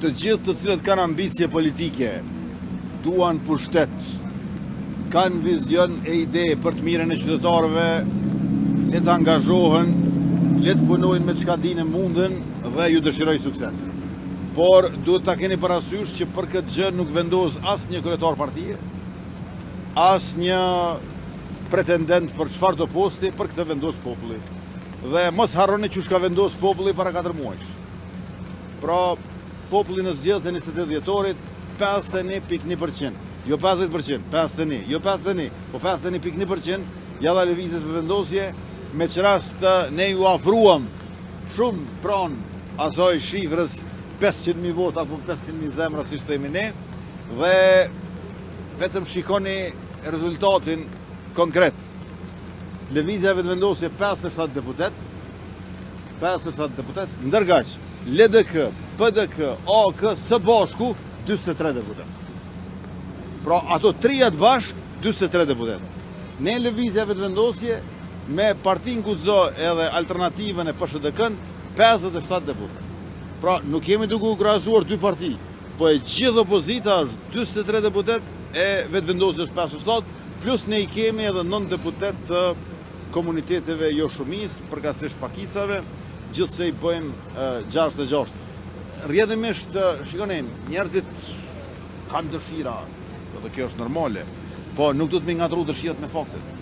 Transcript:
Të gjithë të cilët kanë ambicje politike, duan pushtet, kanë vizion e ide për të mirën e qytetarëve, le të angazhohen, le të punojnë me çka dinë mundën dhe ju dëshiroj sukses. Por duhet ta keni parasysh që për këtë gjë nuk vendos asnjë kryetar partie, asnjë pretendent për çfarëdo posti, për këtë vendos populli. Dhe mos harroni që ka vendos populli para 4 muajsh. Pra, populli në zgjedhjen e 28 dhjetorit 51.1%, jo 50%, 51, jo 51, po 51.1% ja dha lëvizjes për vendosje, me që rast ne ju afruam shumë pranë asoj shifrës 500.000 vota apo 500.000 zemra si themi ne, dhe vetëm shikoni rezultatin konkret. Lëvizja vetë vendosje 57 deputet, ndërkaq LDK, PDK, AK, së bashku 43 deputet. Pra ato trijat bashk 43 deputet. Ne lëvizja vetë vendosje me Partin Guxo edhe alternativën e PSHDK-n 57 deputet. Pra nuk kemi duke u krahasuar dy parti, po e gjithë opozita është 43 deputet e vetë vendosje është 57, plus ne i kemi edhe 9 deputet të komuniteteve jo shumis, përkatësisht pakicave, gjithse i bëjmë 66. Rrjedhimisht, shikoni, njerëzit kanë dëshira, dhe kjo është normale, po nuk do të më ngatru dëshirat me faktet.